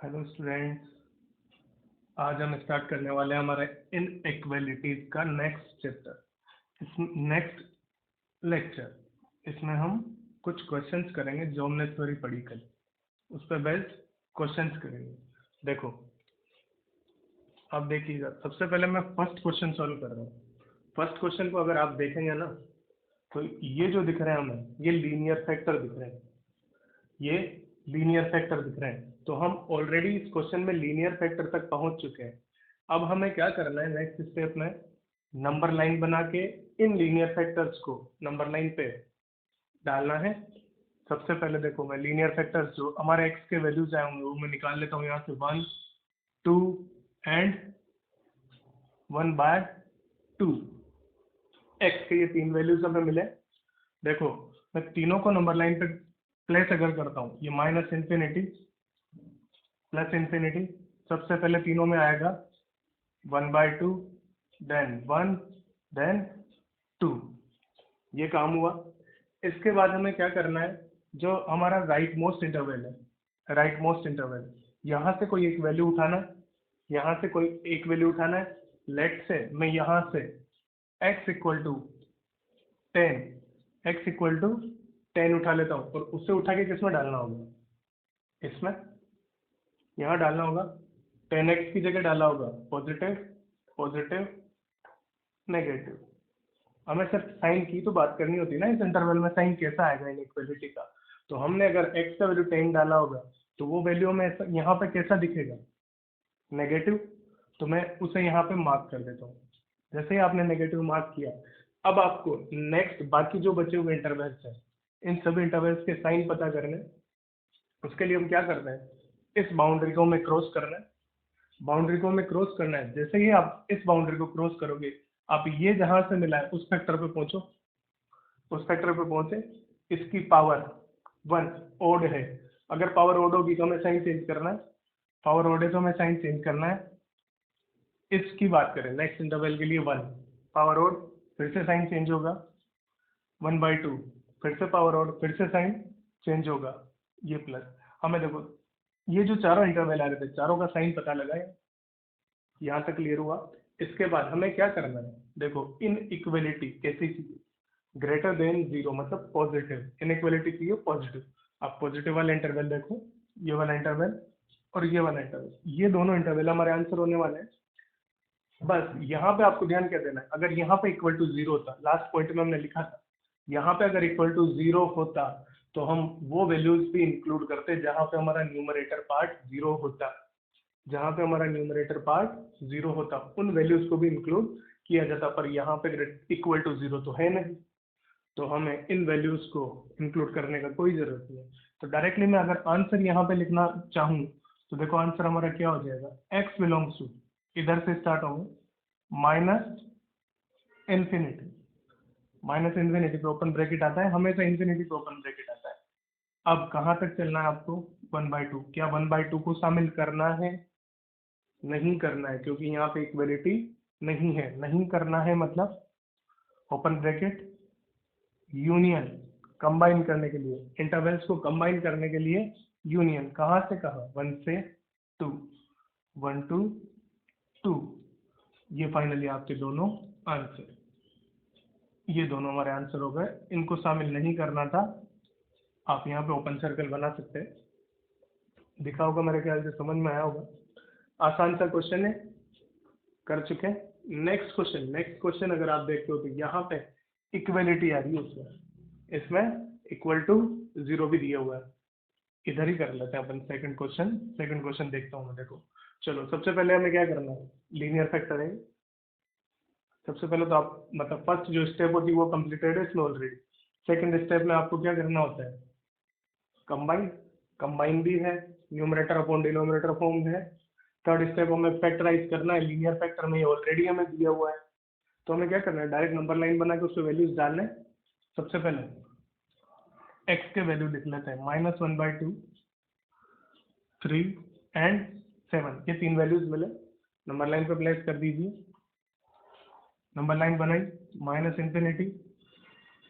Hello students. आज हम start करने वाले हैं हमारे इनइक्वालिटीज का नेक्स्ट चैप्टर। इस नेक्स्ट लेक्चर इसमें हम कुछ क्वेश्चंस करेंगे जो हमने थ्योरी पढ़ी कल, उस पर बेस्ड क्वेश्चंस करेंगे। देखो, अब देखिएगा, सबसे पहले मैं फर्स्ट क्वेश्चन सॉल्व कर रहा हूँ। फर्स्ट क्वेश्चन को अगर आप देखेंगे ना, तो ये जो दिख रहे हैं हमें, ये लीनियर फैक्टर दिख रहे हैं, ये लीनियर फैक्टर दिख रहे हैं। तो हम ऑलरेडी इस क्वेश्चन में लीनियर फैक्टर तक पहुंच चुके हैं। अब हमें क्या करना है, नेक्स्ट स्टेप में नंबर लाइन बना के इन लीनियर फैक्टर्स को नंबर लाइन पे डालना है। सबसे पहले देखो, मैं लीनियर फैक्टर्स जो हमारे एक्स के वैल्यूज आए होंगे वो मैं निकाल लेता हूँ यहाँ से। 1, 2 एंड 1/2। एक्स के ये तीन वैल्यूज हमें मिले। देखो, मैं तीनों को नंबर लाइन पे प्लेस अगर करता हूँ, ये माइनस इंफिनिटी प्लस इंफिनिटी, सबसे पहले तीनों में आएगा 1/2, देन 1, देन 2। ये काम हुआ। इसके बाद हमें क्या करना है, जो हमारा राइट मोस्ट इंटरवल है, राइट मोस्ट इंटरवल, यहाँ से कोई एक वैल्यू उठाना है, यहाँ से कोई एक वैल्यू उठाना है। लेट से मैं यहाँ से x equal to 10 x equal to 10 उठा लेता हूँ, और उससे उठा के किसमें डालना होगा, इसमें यहाँ डालना होगा। 10x की जगह डाला होगा पॉजिटिव पॉजिटिव नेगेटिव। हमें सिर्फ साइन की तो बात करनी होती है ना, इस इंटरवल में साइन कैसा आएगा इनइक्वालिटी का। तो हमने अगर x का वैल्यू 10 डाला होगा, तो वो वैल्यू हमें यहाँ पे कैसा दिखेगा, नेगेटिव। तो मैं उसे यहाँ पे मार्क कर देता हूँ। जैसे ही आपने नेगेटिव मार्क किया, अब आपको नेक्स्ट बाकी जो बचे हुए इंटरवल्स हैं, इन सभी इंटरवल्स के साइन पता करने। उसके लिए हम क्या करते हैं, इस बाउंड्री को हमें क्रॉस करना है। बाउंड्री को हमें क्रॉस करना है। जैसे ही आप इस बाउंड्री को क्रॉस करोगे, आप ये जहां से मिला है उस फैक्टर पे पहुंचो, उस फैक्टर पे पहुंचे। इसकी पावर 1 ओड है, अगर पावर ओड होगी तो हमें साइन चेंज करना है, पावर ओड है तो हमें साइन चेंज करना है। इसकी बात करें नेक्स्ट इंटरवल के लिए 1 पावर ओड, फिर से साइन चेंज होगा। 1/2 फिर से पावर ओड, फिर से साइन चेंज होगा। ये प्लस, हमें देखो ये जो चारों इंटरवल आ रहे थे, चारों का साइन पता लगाए। यहाँ तक क्लियर हुआ। इसके बाद हमें क्या करना है, देखो इन इक्वलिटी कैसी चाहिए, ग्रेटर देन जीरो मतलब पॉजिटिव। इनइक्वालिटी चाहिए पॉजिटिव। आप पॉजिटिव वाला इंटरवल देखो, ये वाला इंटरवल और ये वाला इंटरवल, ये दोनों इंटरवल हमारे आंसर होने वाले हैं। बस यहाँ पे आपको ध्यान क्या देना है, अगर यहाँ पे इक्वल टू जीरो होता, लास्ट पॉइंट में हमने लिखा था, यहाँ पे अगर इक्वल टू जीरो होता तो हम वो वैल्यूज भी इंक्लूड करते जहाँ पे हमारा न्यूमरेटर पार्ट जीरो होता। जहाँ पे हमारा न्यूमरेटर पार्ट जीरो होता, उन वैल्यूज को भी इंक्लूड किया जाता। पर यहाँ पे इक्वल टू जीरो तो है नहीं, तो हमें इन वैल्यूज को इंक्लूड करने का कोई जरूरत नहीं है। तो डायरेक्टली मैं अगर आंसर यहाँ पे लिखना चाहूँ, तो देखो आंसर हमारा क्या हो जाएगा, x बिलोंग्स टू, इधर से स्टार्ट होंगे माइनस इन्फिनिटी। माइनस इन्फिनिटी पे ओपन ब्रैकेट आता है, हमेशा इन्फिनिटी पे ओपन ब्रैकेट आता है। अब कहाँ तक चलना है आपको, 1/2। क्या 1/2 को शामिल करना है, नहीं करना है, क्योंकि यहाँ पे इक्वलिटी नहीं है। नहीं करना है मतलब ओपन ब्रैकेट यूनियन, कंबाइन करने के लिए, इंटरवल्स को कंबाइन करने के लिए यूनियन, कहाँ से कहाँ, 1 से 2, 1 to 2। ये फाइनली आपके दोनों आंसर, ये दोनों हमारे आंसर हो गए। इनको शामिल नहीं करना था, आप यहाँ पे ओपन सर्कल बना सकते हैं। दिखा होगा, मेरे ख्याल से समझ में आया होगा। आसान सा क्वेश्चन है, कर चुके हैं। नेक्स्ट क्वेश्चन, नेक्स्ट क्वेश्चन अगर आप देखते हो तो यहाँ पे इक्वलिटी आ रही है, इसमें इसमें इक्वल टू जीरो भी दिया हुआ है। इधर ही कर लेते हैं अपन सेकंड क्वेश्चन। सेकंड क्वेश्चन देखता हूँ मैं। देखो चलो, सबसे पहले हमें क्या करना है, लीनियर फैक्टर है। सबसे पहले तो आप मतलब फर्स्ट जो स्टेप होती है वो कंप्लीटेड है इसमें ऑलरेडी। सेकंड स्टेप में आपको क्या करना होता है, कंबाइन, कंबाइन भी है, न्यूमरेटर अपॉन डिनोमिनेटर फॉर्म है। थर्ड स्टेप हमें फैक्टराइज करना है, लीनियर फैक्टर में ये ऑलरेडी हमें दिया हुआ है। तो हमें क्या करना है, डायरेक्ट नंबर लाइन बना के उसमें वैल्यूज डालने। सबसे पहले x के वैल्यू लिख लेते हैं, -1/2, 3 एंड 7। ये तीन वैल्यूज मिले, नंबर लाइन पे प्लेस कर दीजिए। नंबर लाइन बनाई, माइनस इंफिनिटी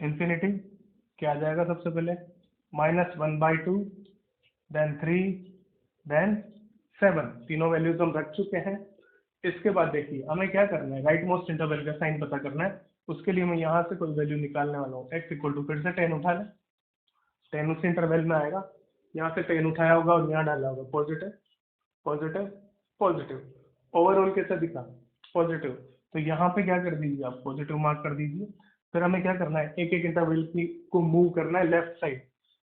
इंफिनिटी, क्या आ जाएगा सबसे पहले, -1/2, देन 3, देन 7, तीनों वैल्यूज हम रख चुके हैं। इसके बाद देखिए हमें क्या करना है, राइट मोस्ट इंटरवल का साइन पता करना है। उसके लिए मैं यहाँ से कोई वैल्यू निकालने वाला हूँ, x इक्वल टू फिर से 10 उठा लें, 10 उस इंटरवल में आएगा, यहाँ से 10 उठाया होगा और यहाँ डाला होगा पॉजिटिव पॉजिटिव पॉजिटिव। ओवरऑल कैसा दिखा, पॉजिटिव। तो यहाँ पे क्या कर दीजिए आप, पॉजिटिव मार्क कर दीजिए। फिर हमें क्या करना है, एक एक इंटरवल की को मूव करना है लेफ्ट साइड।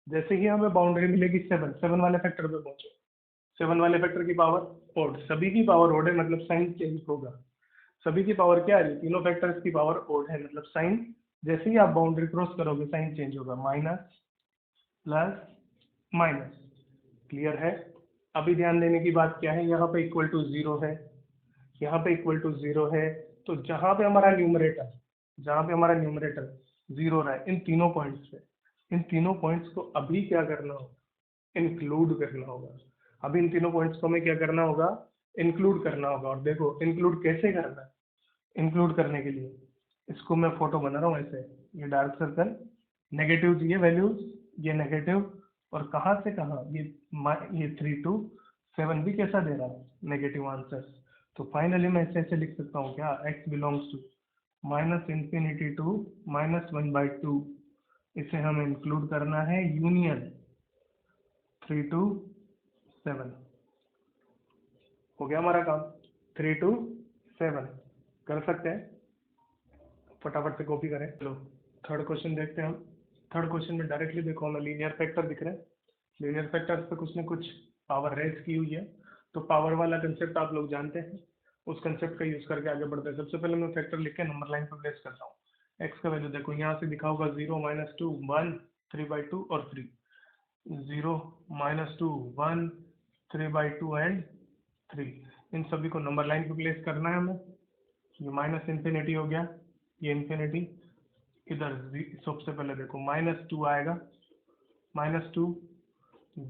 जैसे ही हमें बाउंड्री मिलेगी 7, 7 वाले फैक्टर पे पहुंचो, 7 वाले फैक्टर की पावर ओड, सभी की पावर ओड है मतलब साइन चेंज होगा। सभी की पावर क्या आ रही है, तीनों फैक्टर्स की पावर ओड है मतलब साइन, जैसे ही आप बाउंड्री क्रॉस करोगे साइन चेंज होगा, माइनस प्लस माइनस। क्लियर है। अभी ध्यान देने की बात क्या है, यहाँ पे इक्वल टू 0 है, यहाँ पे इक्वल टू 0 है। तो जहाँ पे हमारा न्यूमरेटर, जहाँ पे हमारा न्यूमरेटर 0 रहा है, इन तीनों पॉइंट्स पे, इन तीनों पॉइंट्स को अभी क्या करना होगा, इंक्लूड करना होगा। अभी इन तीनों पॉइंट्स को हमें क्या करना होगा, इंक्लूड करना होगा। और देखो इंक्लूड कैसे करना है, इंक्लूड करने के लिए इसको मैं फोटो बना रहा हूँ ऐसे, ये डार्क सर्कल, नेगेटिव ये वैल्यूज, ये नेगेटिव, और कहाँ से कहाँ ये 3 to 7 भी कैसा दे रहा है, नेगेटिव आंसर। तो फाइनली मैं ऐसे लिख सकता हूँ क्या, x बिलोंग्स टू -∞ टू -1/2। इसे हमें इंक्लूड करना है यूनियन 3 to 7। हो गया हमारा काम, 3 to 7 कर सकते हैं, फटाफट से कॉपी करें। चलो थर्ड क्वेश्चन देखते हैं हम। थर्ड क्वेश्चन में डायरेक्टली देखो हमें लीनियर फैक्टर दिख रहे हैं, लीनियर फैक्टर्स पे कुछ न कुछ पावर रेज की हुई है। तो पावर वाला कंसेप्ट आप लोग जानते हैं, उस कंसेप्ट का यूज करके आगे बढ़ते हैं। सबसे पहले मैं फैक्टर लिख के नंबर लाइन पर प्लेस करता हूँ। एक्स का वैल्यू देखो यहाँ से दिखा होगा 0 -2 1 3/2 और 3, 0 -2 1 3/2 एंड 3। इन सभी को नंबर लाइन पर प्लेस करना है हमें। ये -∞ हो गया, ये इंफिनिटी, इधर सबसे पहले देखो -2 आएगा, -2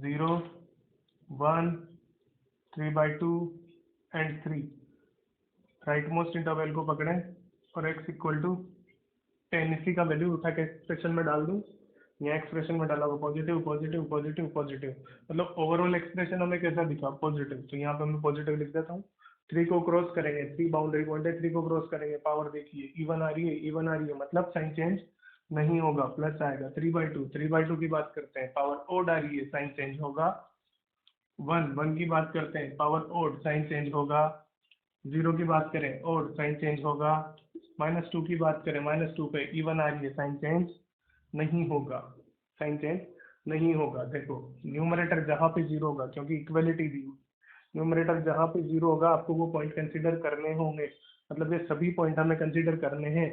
0 1 3/2 एंड 3। राइट मोस्ट इंटरवल को पकड़ें और x इक्वल टू 10, इसी का वैल्यू उठा के एक्सप्रेशन में डाल दूं। यहाँ एक्सप्रेशन में डाला हुआ पॉजिटिव पॉजिटिव पॉजिटिव पॉजिटिव, मतलब ओवरऑल एक्सप्रेशन हमें कैसा दिखा, पॉजिटिव। तो यहाँ पे मैं पॉजिटिव लिख देता हूँ। 3 को क्रॉस करेंगे, 3 बाउंड्री पॉइंट है, 3 को क्रॉस करेंगे, पावर देखिए इवन आ रही है, इवन आ रही है मतलब साइन चेंज नहीं होगा, प्लस आएगा। 3/2, 3/2 की बात करते हैं, पावर ओड आ रही है, साइन चेंज होगा। 1 की बात करते हैं, पावर ओड, साइन चेंज होगा। 0 की बात करें, ओड, साइन चेंज होगा। -2 की बात करें, -2 पे इवन आ रही है, साइन चेंज नहीं होगा, साइन चेंज नहीं होगा। देखो न्यूमरेटर जहाँ पे 0 होगा, क्योंकि इक्वलिटी दी हुई, न्यूमरेटर जहाँ पे 0 होगा आपको वो पॉइंट कंसीडर करने होंगे, मतलब ये सभी पॉइंट हमें कंसीडर करने हैं,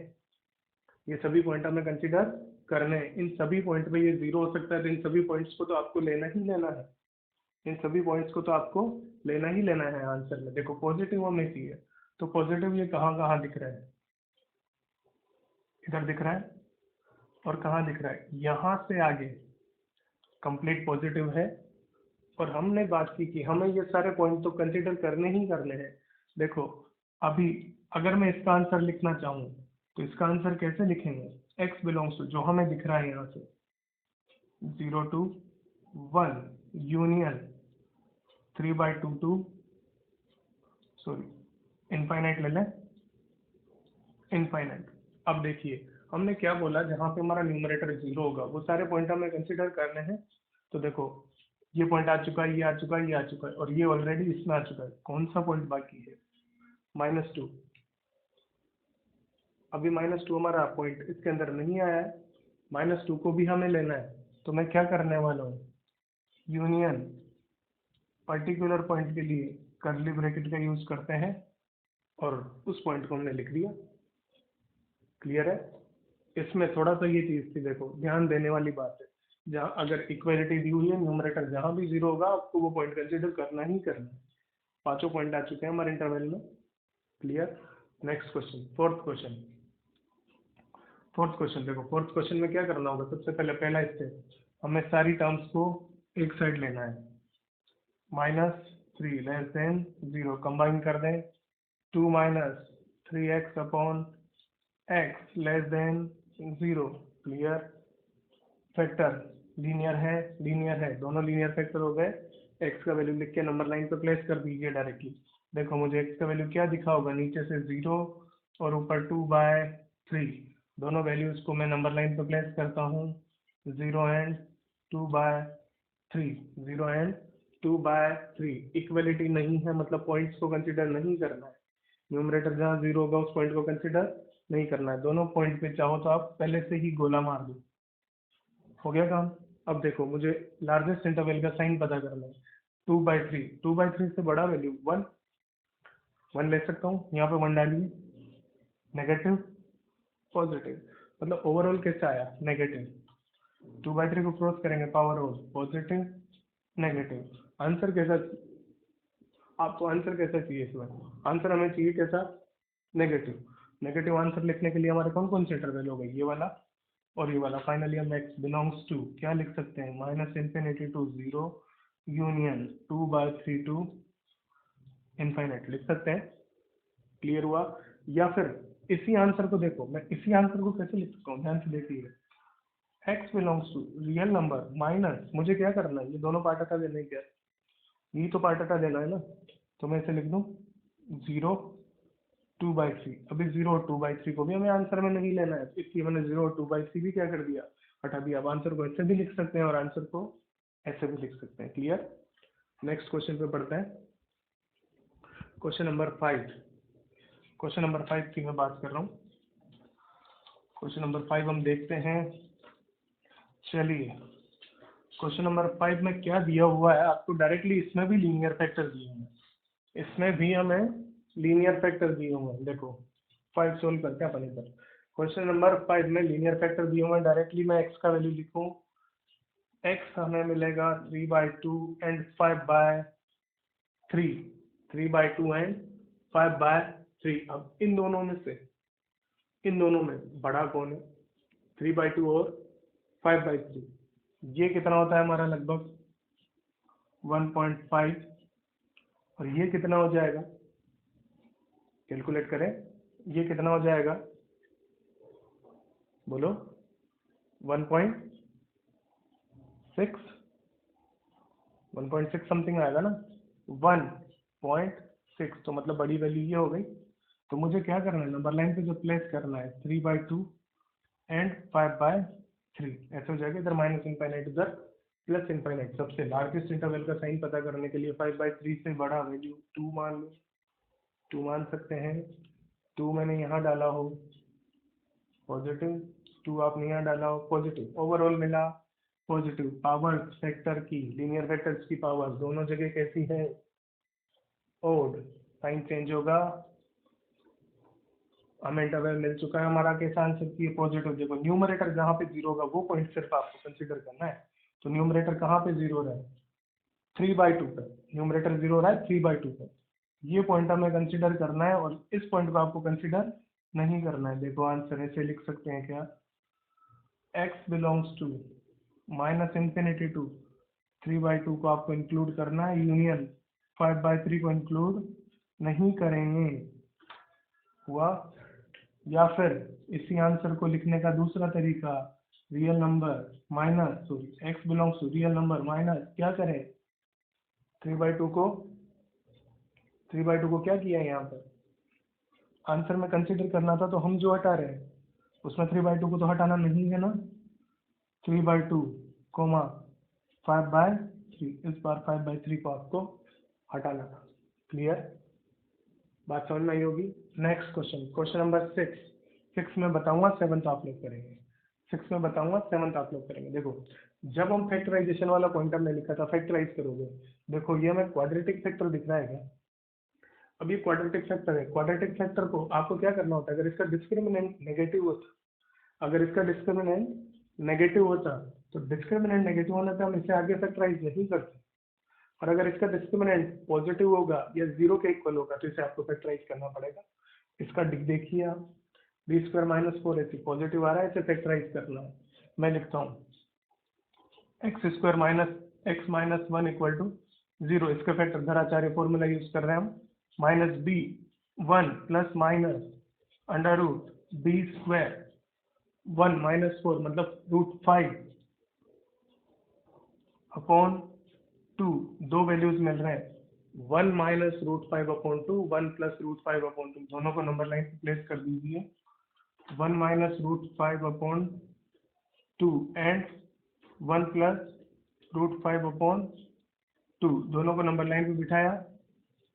ये सभी पॉइंट हमें कंसीडर करने हैं। इन सभी पॉइंट पे ये 0 हो सकता है, तो इन सभी पॉइंट्स को तो आपको लेना ही लेना है, इन सभी पॉइंट्स को तो आपको लेना ही लेना है आंसर में। देखो पॉजिटिव हमें चाहिए, तो पॉजिटिव ये कहाँ कहाँ दिख रहा है, इधर दिख रहा है, और कहाँ दिख रहा है, यहाँ से आगे कंप्लीट पॉजिटिव है। और हमने बात की कि हमें ये सारे पॉइंट तो कंसीडर करने ही करने हैं। देखो अभी अगर मैं इसका आंसर लिखना चाहूँ तो इसका आंसर कैसे लिखेंगे, x बिलोंग्स टू जो हमें दिख रहा है यहाँ से 0 to 1 union 3/2 to sorry infinite ले लें, इनफाइनाइट। अब देखिए हमने क्या बोला, जहाँ पे हमारा न्यूमरेटर 0 होगा वो सारे पॉइंट हमें कंसीडर करने हैं। तो देखो ये पॉइंट आ चुका है, ये आ चुका है, ये आ चुका है, और ये ऑलरेडी इसमें आ चुका है। कौन सा पॉइंट बाकी है, -2। अभी -2 हमारा पॉइंट इसके अंदर नहीं आया है, -2 को भी हमें लेना है। तो मैं क्या करने वाला हूँ, यूनियन पर्टिकुलर पॉइंट के लिए कर्ली ब्रैकेट का यूज करते हैं, और उस पॉइंट को हमने लिख दिया। क्लियर है। इसमें थोड़ा सा ये चीज थी, देखो ध्यान देने वाली बात है, जहाँ अगर इक्वलिटी दी हुई है, न्यूमरेटर जहाँ भी 0 होगा आपको वो पॉइंट कंसीडर करना ही करना है। पांचों पॉइंट आ चुके हैं हमारे इंटरवल में। Clear. Next question, fourth question. Fourth question देखो, फोर्थ क्वेश्चन में क्या करना होगा, सबसे पहले पहला स्टेप, हमें सारी टर्म्स को एक साइड लेना है। -3 लेस देन 0 कंबाइन कर दें, 2 -3x upon x less than 0। Clear. Factor linear है, लीनियर है, दोनों लीनियर फैक्टर हो गए। एक्स का वैल्यू लिख के नंबर लाइन पे प्लेस कर दीजिए डायरेक्टली। देखो मुझे एक्स का वैल्यू क्या दिखा होगा, नीचे से 0 और ऊपर 2/3, दोनों वैल्यूज को मैं नंबर लाइन पे प्लेस करता हूँ। 0 एंड 2/3, 0 एंड 2/3 इक्वलिटी नहीं है, मतलब पॉइंट्स को कंसिडर नहीं करना है। न्यूमरेटर जहाँ 0 होगा उस पॉइंट को कंसिडर नहीं करना है। दोनों पॉइंट पे चाहो तो आप पहले से ही गोला मार दो। हो गया काम। अब देखो मुझे लार्जेस्ट इंटरवल का साइन पता करना है। 2/3, 2/3 से बड़ा वैल्यू 1, 1 ले सकता हूँ, यहाँ पे 1 डालिए। नेगेटिव, पॉजिटिव, मतलब ओवरऑल कैसा आया, नेगेटिव। 2/3 को क्रॉस करेंगे, power of positive, negative. Answer कैसा, आपको आंसर कैसा चाहिए इसमें? आंसर हमें चाहिए कैसा, नेगेटिव। नेगेटिव आंसर लिखने के लिए हमारे कौन कौन से इंटरवल हो गए, ये वाला और ये वाला। फाइनली हम x बिलोंग्स टू क्या लिख सकते हैं, -∞ टू 0 यूनियन 2/3 टू इनफाइनाइट लिख सकते हैं। क्लियर हुआ? या फिर इसी आंसर को देखो, मैं इसी आंसर को कैसे लिख सकता हूँ, ध्यान से देखिए। x belongs to real number minus, मुझे क्या करना है, ये दोनों पार्ट हटा देना है क्या, ये तो पार्ट हटा देना है ना, तो मैं इसे लिख दूँ 0 2/3। अभी 0 और 2/3 को भी हमें आंसर में नहीं लेना है, इसलिए मैंने 0 और 2/3 भी क्या कर दिया, हटा दिया। अब आंसर को ऐसे भी लिख सकते हैं और आंसर को ऐसे भी लिख सकते हैं। क्लियर? नेक्स्ट क्वेश्चन पे बढ़ते हैं। क्वेश्चन नंबर 5, क्वेश्चन नंबर 5 की मैं बात कर रहा हूँ। क्वेश्चन नंबर 5 हम देखते हैं। चलिए क्वेश्चन नंबर 5 में क्या दिया हुआ है आपको, डायरेक्टली इसमें भी लीनियर फैक्टर दिए हुए हैं, इसमें भी हमें लीनियर फैक्टर दिए हुए हैं। देखो 5 सोल्व करते हैं अपन इधर। क्वेश्चन नंबर 5 में लीनियर फैक्टर दिए हुए हैं, डायरेक्टली मैं x का वैल्यू लिखूं, x हमें मिलेगा 3/2 एंड 5/3, 3/2 एंड 5/3। अब इन दोनों में से, इन दोनों में बड़ा कौन है, 3/2 और 5/3। ये कितना होता है हमारा, लगभग 1.5, और ये कितना हो जाएगा, कैलकुलेट करें, ये कितना हो जाएगा, बोलो 1.6, 1.6 समथिंग आएगा ना, 1.6, तो मतलब बड़ी वैल्यू ये हो गई। तो मुझे क्या करना है, नंबर लाइन पे जो प्लेस करना है 3/2 एंड 5/3, ऐसे हो जाएगा। इधर -∞, इधर +∞। सबसे लार्जेस्ट इंटरवल का साइन पता करने के लिए 5/3 से बड़ा वैल्यू 2 मान लो, 2 मान सकते हैं। 2 मैंने यहाँ डाला हो पॉजिटिव, 2 आपने यहाँ डाला हो पॉजिटिव, ओवरऑल मिला पॉजिटिव। पावर फैक्टर की, लीनियर फैक्टर्स की पावर दोनों जगह कैसी है, ओड, साइन चेंज होगा। हमें इंटरवल मिल चुका है, हमारा कैसा आंसर की पॉजिटिव। देखो न्यूमरेटर जहाँ पे 0 होगा वो पॉइंट सिर्फ आपको कंसिडर करना है। तो न्यूमरेटर कहाँ पे 0 रहा है, 3/2 पे, न्यूमरेटर 0 रहा है 3/2 पे, ये पॉइंट हमें कंसिडर करना है और इस पॉइंट को आपको कंसिडर नहीं करना है। देखो आंसर ऐसे लिख सकते हैं क्या, x बिलोंग्स टू -∞ टू 3/2 को आपको इंक्लूड करना है, यूनियन 5/3 को इंक्लूड नहीं करेंगे। हुआ? या फिर इसी आंसर को लिखने का दूसरा तरीका, real number minus, sorry x belongs to real number minus क्या करें, 3/2 को, 3/2 को क्या किया है यहाँ पर, आंसर में कंसिडर करना था, तो हम जो हटा रहे हैं उसमें 3/2 को तो हटाना नहीं है ना। 3/2 कोमा 5/3, इस बार 5/3 को आपको हटाना था। क्लियर? बात समझ में आई होगी। नेक्स्ट क्वेश्चन, क्वेश्चन नंबर 6, 6 में बताऊंगा, 7th आप लोग करेंगे, 6 में बताऊंगा, 7th आप लोग करेंगे। देखो जब हम फैक्टराइजेशन वाला पॉइंट हमने लिखा था, फैक्टराइज करोगे, देखो ये हमें क्वाड्रेटिक फैक्टर दिख रहा है क्या, अब ये क्वाड्रेटिक फैक्टर है। क्वाड्रेटिक फैक्टर को आपको क्या करना होता है, अगर इसका डिस्क्रिमिनेंट नेगेटिव होता, अगर इसका डिस्क्रिमिनेंट नेगेटिव होता, तो डिस्क्रिमिनेंट नेगेटिव होने पे हम इसे आगे फैक्टराइज नहीं करते, और अगर इसका डिस्क्रिमिनेंट पॉजिटिव होगा या 0 के इक्वल होगा तो इसे आपको फैक्टराइज करना पड़ेगा। इसका देखिए आप, b² - 4ac पॉजिटिव आ रहा है, इसे फैक्टराइज करना है। मैं लिखता हूँ x² - x - 1 = 0, इसका फैक्टर धराचार्य फॉर्मूला यूज कर रहे हैं हम, -b1 ± √b², 1 - 4 मतलब √5 अपॉन 2, दो वैल्यूज मिल रहे हैं, 1 माइनस रूट 5/2, 1 प्लस रूट 5/2, दोनों को नंबर लाइन पे प्लेस कर दीजिए। 1 minus root 5/2 and 1 plus root 5/2, दोनों को नंबर लाइन पे बिठाया।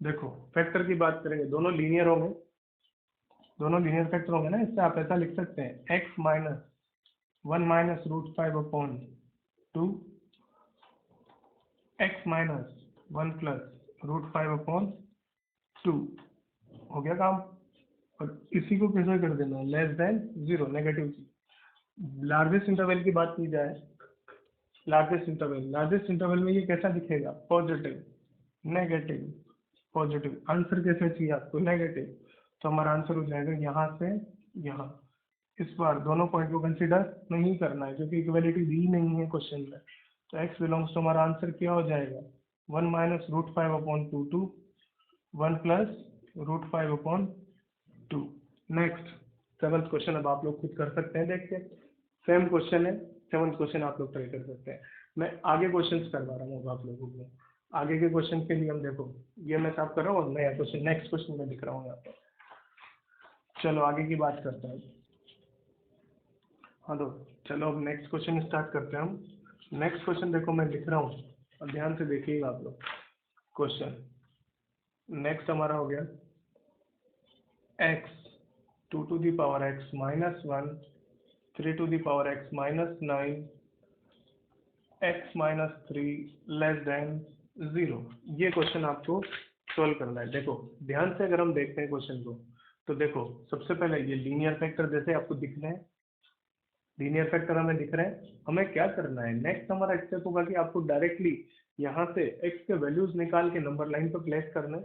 देखो फैक्टर की बात करेंगे, दोनों लीनियर होंगे, दोनों लीनियर फैक्टर होंगे ना, इससे आप ऐसा लिख सकते हैं x minus 1 minus root 5/2 x minus 1 plus root 5/2, हो गया काम। और इसी को कैसे कर देना है, लेस देन 0, नेगेटिव की। लार्जेस्ट इंटरवल की बात की जाए, लार्जेस्ट इंटरवल में ये कैसा दिखेगा, पॉजिटिव, नेगेटिव, पॉजिटिव। आंसर कैसे चाहिए आपको, नेगेटिव, तो हमारा आंसर हो जाएगा यहाँ से यहाँ। इस बार दोनों पॉइंट को कंसीडर नहीं करना है क्योंकि इक्वलिटी दी नहीं है क्वेश्चन में, तो x बिलोंग्स तो हमारा आंसर क्या हो जाएगा, 1 minus root 5/2, 1 plus root 5/2। Next 7th question अब आप लोग खुद कर सकते हैं, देख के सेम क्वेश्चन है, 7th क्वेश्चन आप लोग ट्राई कर सकते हैं। मैं आगे क्वेश्चंस करवा रहा हूँ आप लोगों को, आगे के क्वेश्चन के लिए हम देखो ये मैं साफ कर रहा हूँ और नया क्वेश्चन नेक्स्ट क्वेश्चन में दिख रहा हूँ यहाँ पे। चलो आगे की बात करते हैं। हाँ तो चलो अब नेक्स्ट क्वेश्चन स्टार्ट करते हैं हम। नेक्स्ट क्वेश्चन देखो मैं लिख रहा हूँ, अब ध्यान से देखिएगा आप लोग। क्वेश्चन नेक्स्ट हमारा हो गया x 2 to the power x minus 1, 3 to the power x minus 9, x minus 3 less then 0। ये क्वेश्चन आपको सोल्व करना है। देखो ध्यान से अगर हम देखते हैं क्वेश्चन को, तो देखो सबसे पहले ये लीनियर फैक्टर जैसे आपको दिख रहे हैं, लीनियर फैक्टर हमें दिख रहे हैं, हमें क्या करना है, नेक्स्ट हमारा स्टेप होगा कि आपको डायरेक्टली यहाँ से x के वैल्यूज निकाल के नंबर लाइन पर प्लेस करना है।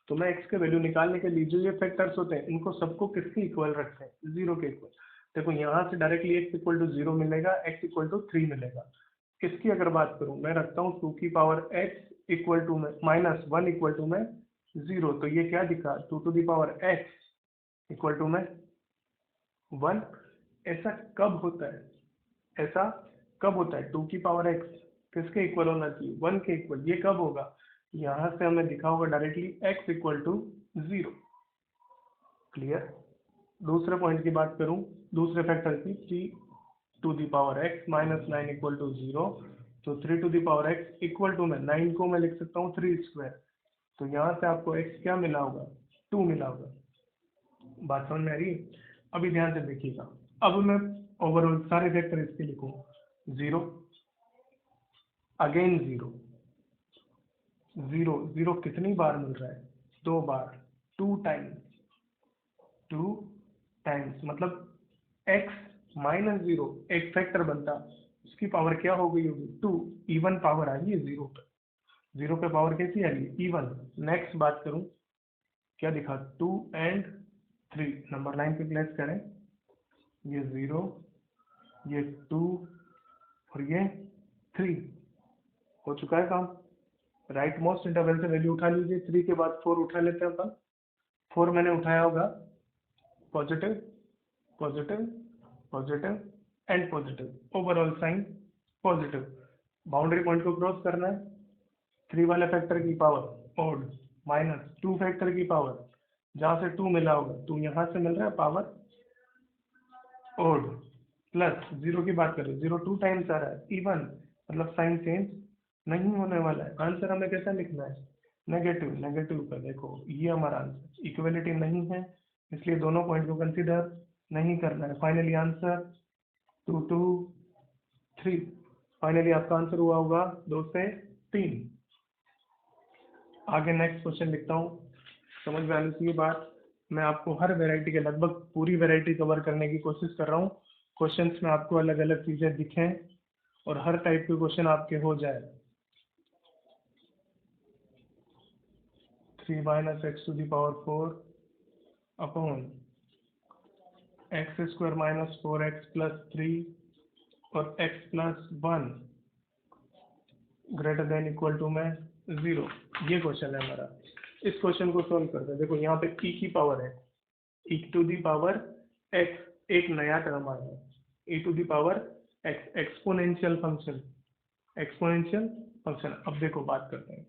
तो मैं x के वैल्यू निकालने के लिए जो ये फैक्टर्स होते हैं इनको सबको किसके इक्वल रखते हैं, 0 के इक्वल। देखो यहाँ से डायरेक्टली x इक्वल टू 0 मिलेगा, x इक्वल टू 3 मिलेगा। इसकी अगर बात करूँ, मैं रखता हूँ 2 की पावर x इक्वल टू में माइनस 1 इक्वल टू में 0, तो ये क्या दिखा, 2 to the power x equal to में 1। ऐसा कब होता है, ऐसा कब होता है, 2 की पावर x किसके इक्वल होना चाहिए, 1 के इक्वल। ये कब होगा, यहाँ से हमें दिखा होगा directly x equal to 0। Clear. दूसरे पॉइंट की बात करूं, दूसरे फैक्टर की, 3 to the power x minus 9 equal to 0, तो 3 to the power x equal to में 9 को मैं लिख सकता हूँ 3 स्क्वायर, तो यहाँ से आपको x क्या मिला होगा, 2 मिला होगा। बात समझ में आ रही है। अभी ध्यान से देखिएगा, अब मैं ओवरऑल सारे फैक्टर इसके लिखूँ, 0 अगेन 0, 0 0 कितनी बार मिल रहा है, 2 बार, 2 टाइम्स मतलब x माइनस 0 एक फैक्टर बनता, उसकी पावर क्या हो गई होगी, 2, इवन पावर आ गई है 0 पे। 0 पे पावर कैसी आ रही है, इवन। नेक्स्ट बात करूं, क्या दिखा, 2 एंड 3 नंबर लाइन पे प्लेस करें, ये 0, ये 2 और ये 3, हो चुका है काम। राइट मोस्ट इंटरवल से वैल्यू उठा लीजिए, 3 के बाद 4 उठा लेते हैं अपन। 4 मैंने उठाया होगा, positive positive positive and positive, overall sign positive. Boundary point को क्रॉस करना है, 3 वाले फैक्टर की पावर ओड माइनस 2 फैक्टर की पावर, जहां से 2 मिला होगा 2 यहाँ से मिल रहा है पावर ओड, प्लस 0 की बात करें, 0 2 टाइम्स आ रहा है, इवन मतलब साइन चेंज नहीं होने वाला है। आंसर हमें कैसा लिखना है, नेगेटिव, नेगेटिव का। देखो ये हमारा आंसर, इक्वलिटी नहीं है इसलिए दोनों पॉइंट को कंसीडर नहीं करना है। फाइनली आंसर 2 2 3, फाइनली आपका आंसर हुआ होगा 2 से 3। आगे नेक्स्ट क्वेश्चन लिखता हूँ, समझ में आनी चाहिए बात। मैं आपको हर वैरायटी के, लगभग पूरी वैरायटी कवर करने की कोशिश कर रहा हूँ, क्वेश्चंस में आपको अलग अलग चीजें दिखें और हर टाइप के क्वेश्चन आपके हो जाए। 3 minus x to the power 4 upon x square minus 4x plus 3 और x प्लस 1 ग्रेटर देन इक्वल टू में 0। ये क्वेश्चन है हमारा। इस क्वेश्चन को सॉल्व करते हैं। देखो यहाँ पे e की पावर है, e to the power x, एक नया टर्म आया है, e to the power x, exponential function function. अब देखो बात करते हैं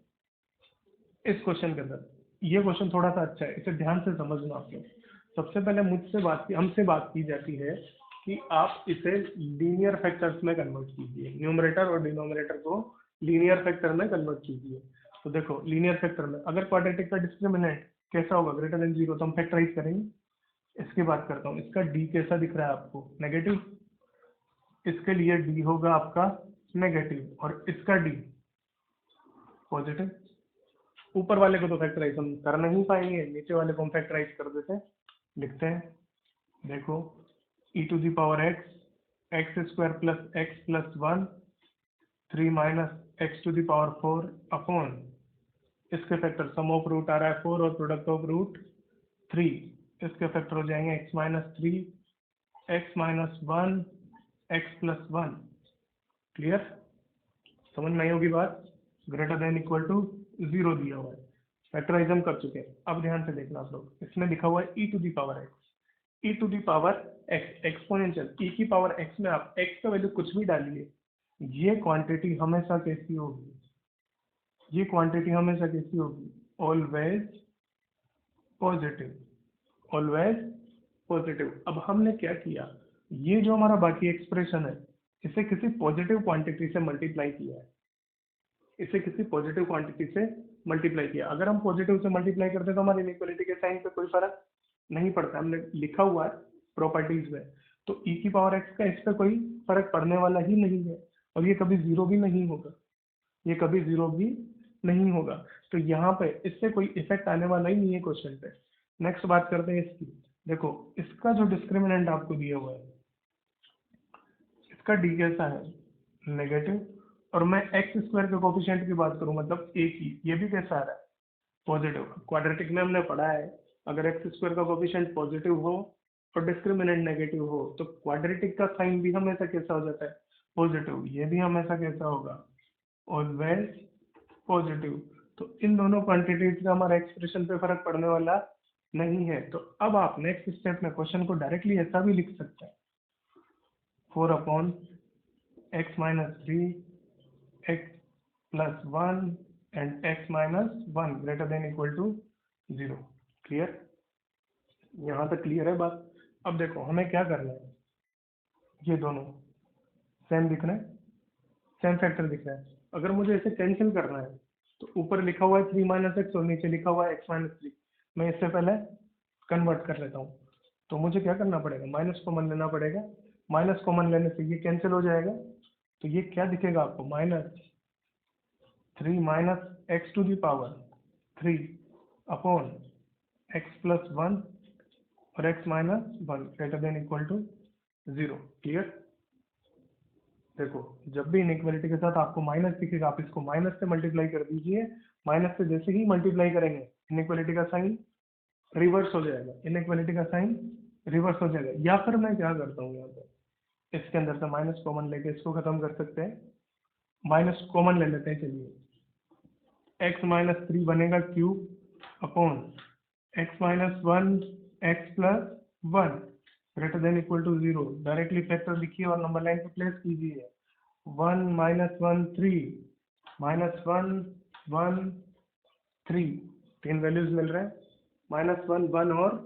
इस क्वेश्चन के अंदर। ये क्वेश्चन थोड़ा सा अच्छा है, इसे ध्यान से समझना आप लोग। सबसे पहले हमसे बात की जाती है कि आप इसे लीनियर फैक्टर्स में कन्वर्ट कीजिए, न्यूमरेटर और डिनोमिनेटर को लीनियर फैक्टर में कन्वर्ट कीजिए। तो देखो लीनियर फैक्टर में अगर क्वाड्रेटिक का डिस्क्रिमिनेंट कैसा होगा, ग्रेटर देन 0, तो हम फैक्टराइज करेंगे। इसकी बात करता हूँ, इसका डी कैसा दिख रहा है आपको, नेगेटिव। इसके लिए डी होगा आपका नेगेटिव और इसका डी पॉजिटिव। ऊपर वाले को तो फैक्टराइज हम कर नहीं पाएंगे, नीचे वाले को हम फैक्टराइज कर देते हैं। लिखते हैं, देखो e to the power x square plus x plus 1 3 minus x to the power 4 upon इसके फैक्टर सम ऑफ रूट आ रहा है 4 और प्रोडक्ट ऑफ रूट 3। इसके फैक्टर हो जाएंगे x minus 3 x minus 1 x plus 1। Clear, समझ में आई होगी बात। ग्रेटर देन इक्वल टू 0 दिया हुआ है, फैक्टराइज हम कर चुके हैं। अब ध्यान से देखना आप लोग, इसमें लिखा हुआ है e to the power x, e to the power x exponential. e की पावर x में आप x का वैल्यू कुछ भी डालिए, ये क्वांटिटी हमेशा कैसी होगी, ये क्वांटिटी हमेशा कैसी होगी, ऑलवेज पॉजिटिव, ऑलवेज पॉजिटिव। अब हमने क्या किया, ये जो हमारा बाकी एक्सप्रेशन है इसे किसी पॉजिटिव क्वांटिटी से मल्टीप्लाई किया है, इसे किसी पॉजिटिव क्वांटिटी से मल्टीप्लाई किया। अगर हम पॉजिटिव से मल्टीप्लाई करते तो हमारी इनइक्वालिटी के साइन पे कोई फर्क नहीं पड़ता, हमने लिखा हुआ है प्रॉपर्टीज में। तो e की पावर x का इस पर कोई फर्क पड़ने वाला ही नहीं है, और ये कभी जीरो भी नहीं होगा, ये कभी जीरो भी नहीं होगा। तो यहाँ पे इससे कोई इफेक्ट आने वाला ही नहीं है क्वेश्चन पे। नेक्स्ट बात करते हैं इसकी। देखो इसका जो डिस्क्रिमिनेंट आपको दिया हुआ है, इसका डी कैसा है, नेगेटिव। और मैं एक्स स्क्वायर के कोफिशिएंट की बात करूं, मतलब ए की, ये भी कैसा आ रहा है, पॉजिटिव। क्वाड्रेटिक में हमने पढ़ा है अगर एक्स स्क्वायर का कोफिशिएंट पॉजिटिव हो और डिस्क्रिमिनेंट नेगेटिव हो तो क्वाड्रेटिक का साइन भी हमेशा कैसा हो जाता है, पॉजिटिव। ये भी हमेशा कैसा होगा, ऑलवेज पॉजिटिव। तो इन दोनों क्वांटिटीज का हमारा एक्सप्रेशन पे फर्क पड़ने वाला नहीं है। तो अब आप नेक्स्ट स्टेप में क्वेश्चन को डायरेक्टली ऐसा भी लिख सकते हैं, 4 upon x minus 3 x plus 1 and x minus 1 greater than equal to 0। Clear, यहाँ तक क्लियर है बात। अब देखो हमें क्या करना है, ये दोनों सेम दिख रहे हैं, सेम फैक्टर दिख रहा है। अगर मुझे इसे कैंसिल करना है तो ऊपर लिखा हुआ है 3 माइनस एक्स और नीचे लिखा हुआ है एक्स माइनस 3। मैं इससे पहले कन्वर्ट कर लेता हूँ। तो मुझे क्या करना पड़ेगा, माइनस कॉमन लेना पड़ेगा। माइनस कॉमन लेने से ये कैंसिल हो जाएगा, तो ये क्या दिखेगा आपको, minus 3 minus x to the power 3 upon x plus 1 और x minus 1 greater than equal to 0। Clear, देखो जब भी इनइक्वालिटी के साथ आपको माइनस दिखेगा आप इसको माइनस से मल्टीप्लाई कर दीजिए। माइनस से जैसे ही मल्टीप्लाई करेंगे इनइक्वालिटी का साइन रिवर्स हो जाएगा, इनइक्वालिटी का साइन रिवर्स हो जाएगा। या फिर मैं क्या करता हूँ, यहाँ पे इसके अंदर से माइनस कॉमन लेके इसको खत्म कर सकते हैं। माइनस कॉमन ले लेते हैं, चलिए एक्स माइनस 3 बनेगा cube upon x minus 1 x plus 1 greater than equal to 0। Directly factor लिखिए और नंबर लाइन पे प्लेस कीजिए। 1 माइनस 1 3 माइनस 1 1 3, तीन वैल्यूज मिल रहे हैं, माइनस 1 1 और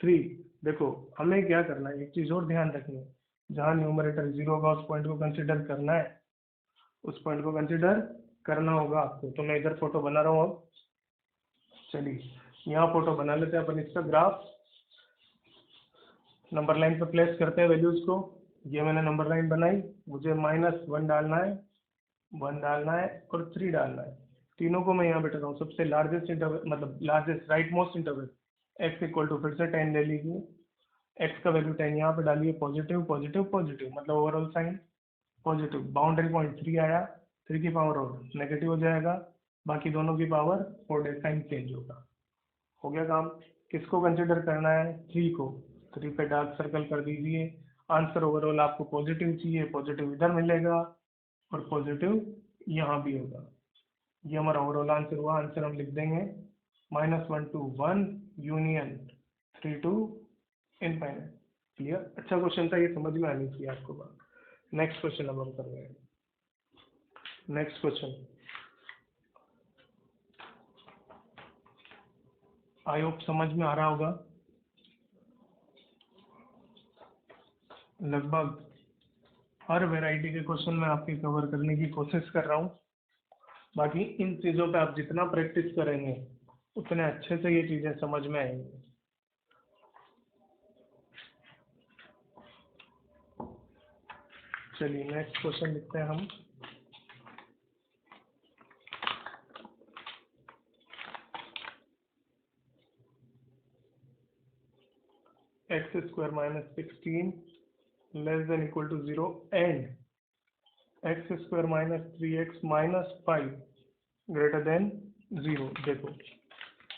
3। देखो हमें क्या करना है, एक चीज और ध्यान रखनी है, जहाँ न्यूमरेटर 0 होगा उस पॉइंट को कंसिडर करना है, उस पॉइंट को कंसिडर करना होगा आपको। तो मैं इधर फोटो बना रहा हूँ। अब चलिए यहाँ फोटो बना लेते हैं अपन इसका ग्राफ। नंबर लाइन पे प्लेस करते हैं वैल्यूज को। ये मैंने नंबर लाइन बनाई, मुझे -1 डालना है, 1 डालना है और 3 डालना है। तीनों को मैं यहाँ बैठा हूँ, सबसे लार्जेस्ट इंटरवल मतलब largest right most interval x equal to फिर से 10 ले लीजिए। एक्स का वैल्यू 10 यहाँ पे डालिए, पॉजिटिव पॉजिटिव पॉजिटिव मतलब overall sign positive. Boundary point 3 आया, 3 की पावर और नेगेटिव हो जाएगा, बाकी दोनों की पावर और साइन चेंज होगा। हो गया काम। किसको कंसिडर करना है, 3 को। 3 पे डार्क सर्कल कर दीजिए। आंसर ओवरऑल आपको पॉजिटिव चाहिए, पॉजिटिव इधर मिलेगा और पॉजिटिव यहाँ भी होगा। ये हमारा ओवरऑल आंसर हुआ। आंसर हम लिख देंगे -1 to 1 union 3 to infinite. Clear, अच्छा क्वेश्चन था, ये समझ में आनी चाहिए आपको बात। नेक्स्ट क्वेश्चन अब हम कर रहे हैं। नेक्स्ट क्वेश्चन, आई होप समझ में आ रहा होगा। लगभग हर वैरायटी के क्वेश्चन मैं आपकी कवर करने की कोशिश कर रहा हूँ। बाकी इन चीज़ों पे आप जितना प्रैक्टिस करेंगे उतने अच्छे से ये चीज़ें समझ में आएंगी। चलिए नेक्स्ट क्वेश्चन लिखते हैं हम। X square minus 16 less than equal to 0 and x square minus 3x minus 5 greater than 0। देखो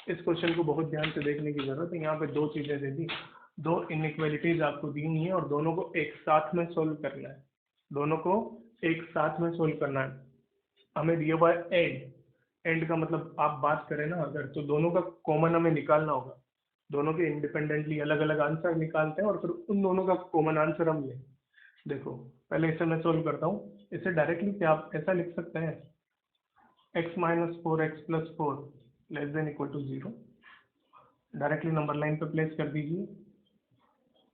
इस क्वेश्चन को बहुत ध्यान से देखने की जरूरत है। यहाँ पे दो चीजें दे दी, दो इनइक्वालिटीज आपको दी हुई है और दोनों को एक साथ में सोल्व करना है। दोनों को एक साथ में सोल्व करना है। हमें दिया हुआ है एंड। एंड का मतलब आप बात करें ना अगर, तो दोनों का कॉमन हमें निकालना होगा। दोनों के इंडिपेंडेंटली अलग अलग आंसर निकालते हैं और फिर उन दोनों का कॉमन आंसर हम लें। देखो पहले इसे मैं सोल्व करता हूँ। इसे डायरेक्टली क्या आप ऐसा लिख सकते हैं, x minus 4x plus 4 less than equal to 0। Directly number line पे प्लेस कर दीजिए।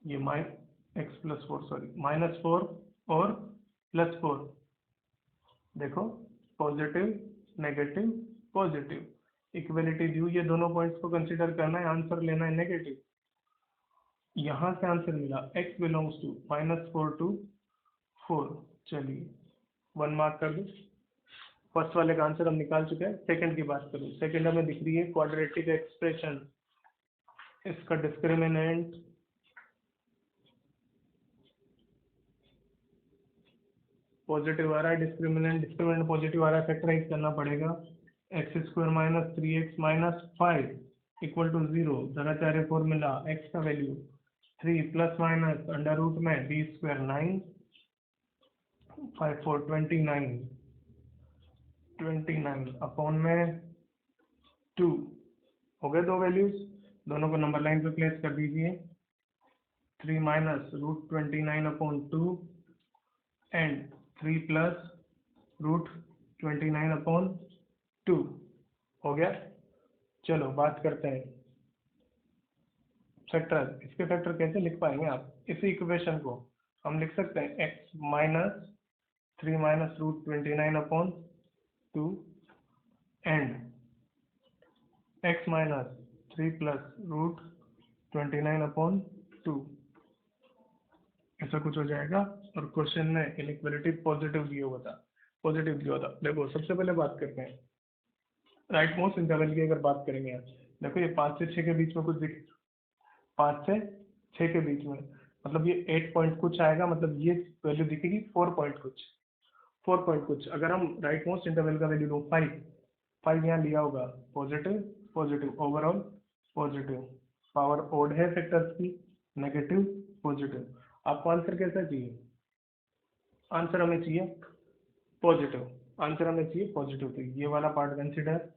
ये एक्स प्लस 4 सॉरी माइनस 4 और प्लस 4। देखो पॉजिटिव नेगेटिव पॉजिटिव इक्वलिटी दी हुई, ये दोनों पॉइंट्स को कंसीडर करना है, आंसर लेना है नेगेटिव। यहाँ से आंसर मिला x बिलोंग्स टू -4 to 4। चलिए 1 मार्क कर दो। फर्स्ट वाले का आंसर हम निकाल चुके हैं। सेकंड की बात करूँ, सेकंड हमें दिख रही है क्वाड्रेटिक एक्सप्रेशन। इसका डिस्क्रिमिनेंट पॉजिटिव आ रहा है, डिस्क्रिमिनेंट पॉजिटिव आ रहा है, फैक्टराइज करना पड़ेगा। X square minus 3x minus 5 equal to 0। जरा चारे फॉर्मूला x का value 3 plus minus under root में b स्क्वायर 9 5 4 29 अपॉन में 2। हो गए दो वैल्यूज, दोनों को नंबर लाइन पे प्लेस कर दीजिए। 3 minus root 29 upon 2 and 3 plus root 29 upon 2। हो गया। चलो बात करते हैं फैक्टर। इसके फैक्टर कैसे लिख पाएंगे आप? इसी इक्वेशन को हम लिख सकते हैं x minus 3 minus root 29 upon 2 and x minus 3 plus root 29 upon 2। ऐसा कुछ हो जाएगा। और क्वेश्चन में इनइक्वालिटी पॉजिटिव दिया हुआ था, पॉजिटिव दिया हुआ था। देखो सबसे पहले बात करते हैं राइट मोस्ट इंटरवल की। अगर बात करेंगे आप, देखो ये 5 से 6 के बीच में कुछ दिख, 5 से 6 के बीच में मतलब ये 8 पॉइंट कुछ आएगा, मतलब ये वैल्यू दिखेगी 4 पॉइंट कुछ, 4 पॉइंट कुछ। अगर हम राइट मोस्ट इंटरवल का वैल्यू लो 5, 5 यहाँ लिया होगा, positive positive overall positive. Power odd है फैक्टर्स की, नेगेटिव पॉजिटिव। आपको आंसर कैसा चाहिए? आंसर हमें चाहिए पॉजिटिव, आंसर हमें चाहिए पॉजिटिव। तो ये वाला part consider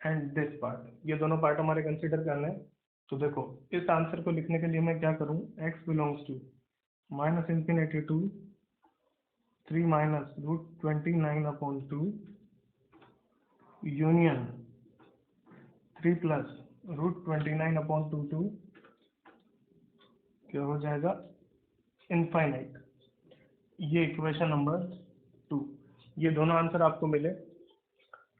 and this part, ये दोनों पार्ट हमारे कंसिडर करना है। तो देखो इस आंसर को लिखने के लिए मैं क्या करूं, x belongs to minus infinity to 3 minus root 29 upon 2 union 3 plus root 29 upon 2 क्या हो जाएगा इनफाइनाइट। ये इक्वेशन नंबर 2। ये दोनों आंसर आपको मिले,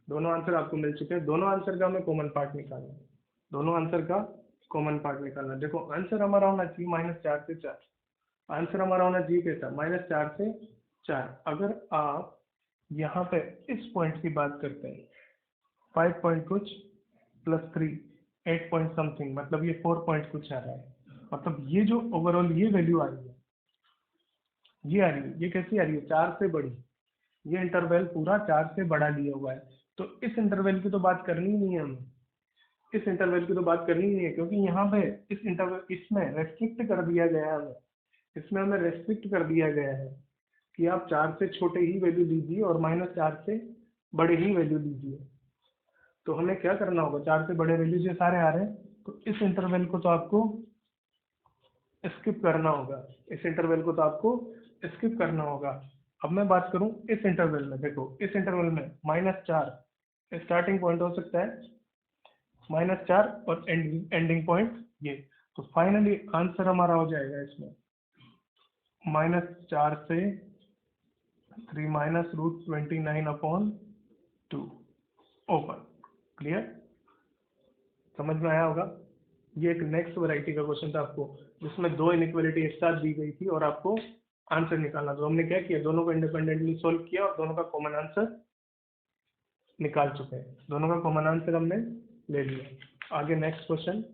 दोनों आंसर आपको मिल चुके हैं। दोनों आंसर का हमें कॉमन पार्ट निकालना है, दोनों आंसर का कॉमन पार्ट निकालना है। देखो आंसर हमारा होना चाहिए -4 से 4। आंसर हमारा होना चाहिए कैसा, -4 से 4। अगर आप यहाँ पे इस पॉइंट की बात करते हैं 5 पॉइंट कुछ प्लस 3 8 पॉइंट समथिंग, मतलब ये 4 पॉइंट कुछ आ रहा है। मतलब ये जो ओवरऑल ये वैल्यू आ रही है, ये आ रही है, ये कैसी आ रही है, 4 से बड़ी। ये इंटरवल पूरा 4 से बड़ा लिया हुआ है। तो इस इंटरवल की तो बात करनी ही नहीं है हमें, इस इंटरवल की तो बात करनी ही नहीं है, क्योंकि यहाँ पे इस इंटरवल इसमें रेस्ट्रिक्ट कर दिया गया है हमें, इसमें हमें रेस्ट्रिक्ट कर दिया गया है कि आप 4 से छोटे ही वैल्यू लीजिए और -4 से बड़े ही वैल्यू लीजिए। तो हमें क्या करना होगा, 4 से बड़े वैल्यू जो सारे आ रहे हैं, तो इस इंटरवल को तो आपको स्किप करना होगा, इस इंटरवल को तो आपको स्किप करना होगा। अब मैं बात करूं इस इंटरवल में, देखो इस इंटरवल में -4 स्टार्टिंग पॉइंट हो सकता है, -4 और एंडिंग पॉइंट ये। तो फाइनली आंसर हमारा हो जाएगा इसमें -4 से 3 माइनस रूट 29/2 ओपन। क्लियर, समझ में आया होगा। ये एक नेक्स्ट वैरायटी का क्वेश्चन था आपको, जिसमें दो इनइक्वालिटी एक साथ दी गई थी और आपको आंसर निकालना। तो हमने क्या किया, दोनों को इंडिपेंडेंटली सोल्व किया और दोनों का कॉमन आंसर निकाल चुके हैं। दोनों का कॉमन आंसर हमने ले लिया। आगे नेक्स्ट क्वेश्चन,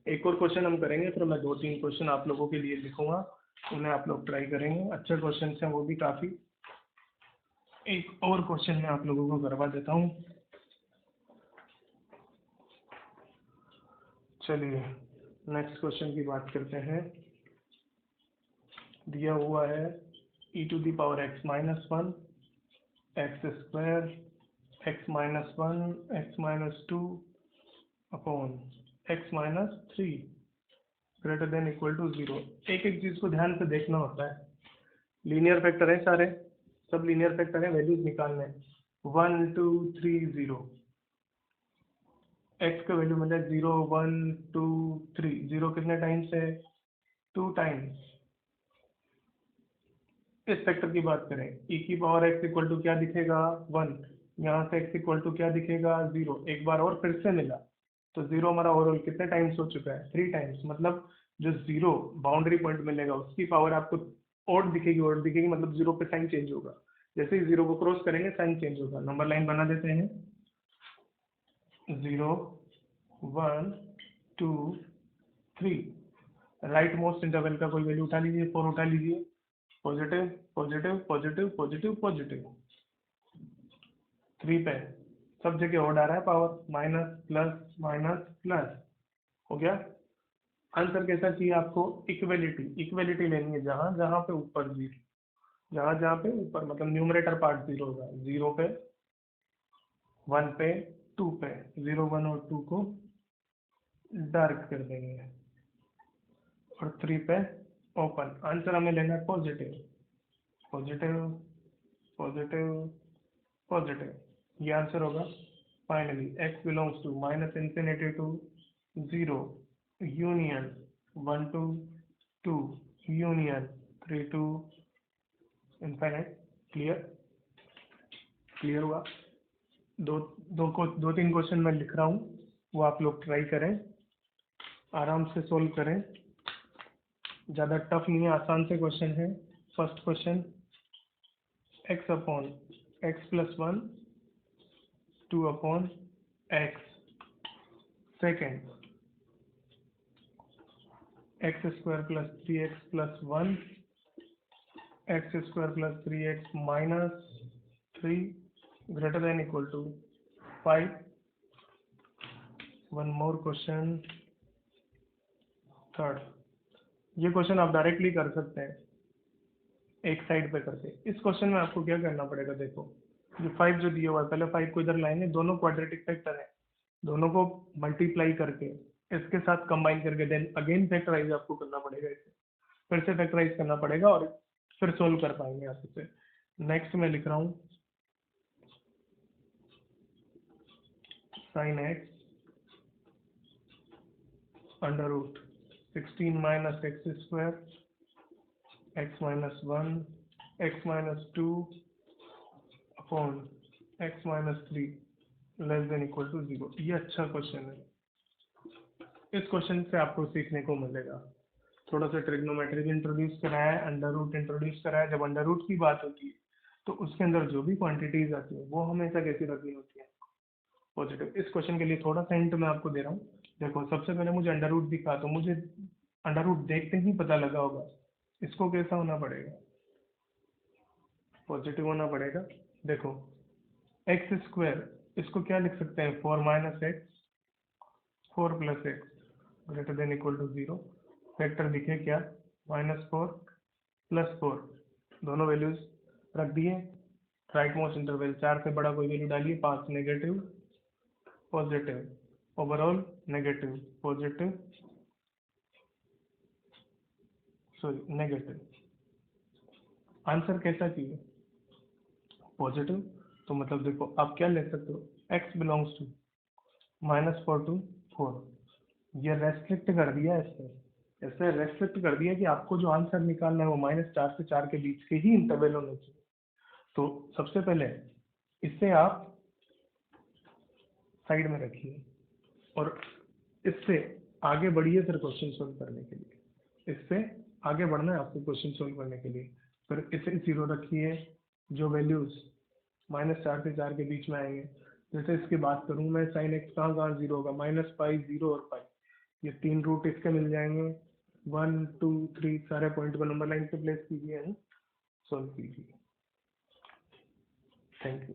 एक और क्वेश्चन हम करेंगे, फिर मैं 2-3 क्वेश्चन आप लोगों के लिए लिखूंगा, उन्हें आप लोग ट्राई करेंगे। अच्छे क्वेश्चन हैं वो भी काफी। एक और क्वेश्चन मैं आप लोगों को करवा देता हूँ। चलिए नेक्स्ट क्वेश्चन की बात करते हैं। दिया हुआ है e⁻x - 1 x² x - 1 x - 2 upon x - 3 greater than equal to 0। एक एक चीज को ध्यान से देखना होता है। लीनियर फैक्टर है सारे, सब लीनियर फैक्टर है, वैल्यूज निकालने हैं। 1 2 3 0, x का वैल्यू मिला 0 1 2 3। 0 कितने टाइम्स है, 2 टाइम्स। इस फैक्टर की बात करें, e⁻x इक्वल टू क्या दिखेगा 1, यहाँ से x इक्वल टू क्या दिखेगा 0। एक बार और फिर से मिला, तो 0 हमारा ओवरऑल कितने टाइम्स हो चुका है, 3 टाइम्स। मतलब जो 0 बाउंड्री पॉइंट मिलेगा उसकी पावर आपको ओड दिखेगी, ओड दिखेगी मतलब 0 पे साइन चेंज होगा। जैसे ही 0 को क्रॉस करेंगे साइन चेंज होगा। नंबर लाइन बना देते हैं, 0 1 2 3। राइट मोस्ट इंटरवल का कोई वैल्यू उठा लीजिए, 4 उठा लीजिए। Positive positive positive positive positive. 3 पे सब जगह ओड आ रहा है power, minus plus minus plus. हो गया। आंसर कैसा चाहिए आपको, इक्वलिटी। इक्वलिटी लेनी है जहां जहां पे ऊपर 0, जहां जहां पे ऊपर मतलब न्यूमरेटर पार्ट 0 होगा। 0 पे 1 पे 2 पे, 0 1 और 2 को डार्क कर देंगे और 3 पे ओपन। आंसर हमें लेना है पॉजिटिव पॉजिटिव पॉजिटिव पॉजिटिव। ये आंसर होगा। Finally x belongs to -∞ to 0 union 1 to 2 union 3 to infinite. Clear, clear हुआ। दो तीन क्वेश्चन मैं लिख रहा हूँ, वो आप लोग ट्राई करें, आराम से सोल्व करें। ज़्यादा टफ नहीं है, आसान से क्वेश्चन है। First question, x upon x + 1 2 upon x। Second, x² + 3x + 1 x² + 3x - 3 greater than equal to 5। One more question, third. ये क्वेश्चन आप डायरेक्टली कर सकते हैं एक साइड पे करके। इस क्वेश्चन में आपको क्या करना पड़ेगा, देखो जो 5 जो दिया हुआ है, पहले 5 को इधर लाएंगे, दोनों क्वाड्रेटिक फैक्टर है, दोनों को मल्टीप्लाई करके इसके साथ कंबाइन करके देन अगेन फैक्टराइज आपको करना पड़ेगा। इसे फिर से फैक्टराइज करना पड़ेगा और फिर सोल्व कर पाएंगे आप इसे। नेक्स्ट में लिख रहा हूँ sin x √ 16 - x² x - 1 x - 2 upon x - 3 less than equal to 0। ये अच्छा क्वेश्चन है। इस क्वेश्चन से आपको सीखने को मिलेगा, थोड़ा सा ट्रिग्नोमेट्री भी इंट्रोड्यूस कराया है, अंडर रूट इंट्रोड्यूस कराया है। जब अंडर रूट की बात होती है तो उसके अंदर जो भी क्वांटिटीज आती है वो हमेशा कैसी रखनी होती है, पॉजिटिव। इस क्वेश्चन के लिए थोड़ा सा हिंट मैं आपको दे रहा हूँ। देखो सबसे पहले मुझे अंडर रूट दिखा, तो मुझे अंडर रूट देखते ही पता लगा होगा इसको कैसा होना पड़ेगा, पॉजिटिव होना पड़ेगा। देखो x², इसको क्या लिख सकते हैं, 4 - x 4 + x greater than equal to 0। Factor दिखे क्या, -4 + 4, दोनों वैल्यूज रख दिए। राइट मोस्ट इंटरवल 4 से बड़ा कोई वैल्यू डालिए, 5 negative positive, overall negative positive sorry negative. Answer कैसा चाहिए, पॉजिटिव। तो मतलब देखो आप क्या ले सकते हो, x बिलोंग्स टू -4 to 4, ये रेस्ट्रिक्ट कर दिया इसने, ऐसे रेस्ट्रिक्ट कर दिया कि आपको जो आंसर निकालना है वो -4 से 4 के बीच के ही इंटरवल होने चाहिए। तो सबसे पहले इसे आप साइड में रखिए और इससे आगे बढ़िए फिर क्वेश्चन सोल्व करने के लिए, इससे आगे बढ़ना है आपको क्वेश्चन सोल्व करने के लिए। फिर इसे 0 रखिए, जो वैल्यूज -4 से 4 के बीच में आएंगे, जैसे इसकी बात करूं मैं, साइन एक्स कहाँ कहाँ 0 होगा, -पाई, 0 और पाई, ये 3 रूट इसके मिल जाएंगे। 1 2 3 सारे पॉइंट को नंबर लाइन पे प्लेस कीजिए, सोल्व कीजिए। Thank you.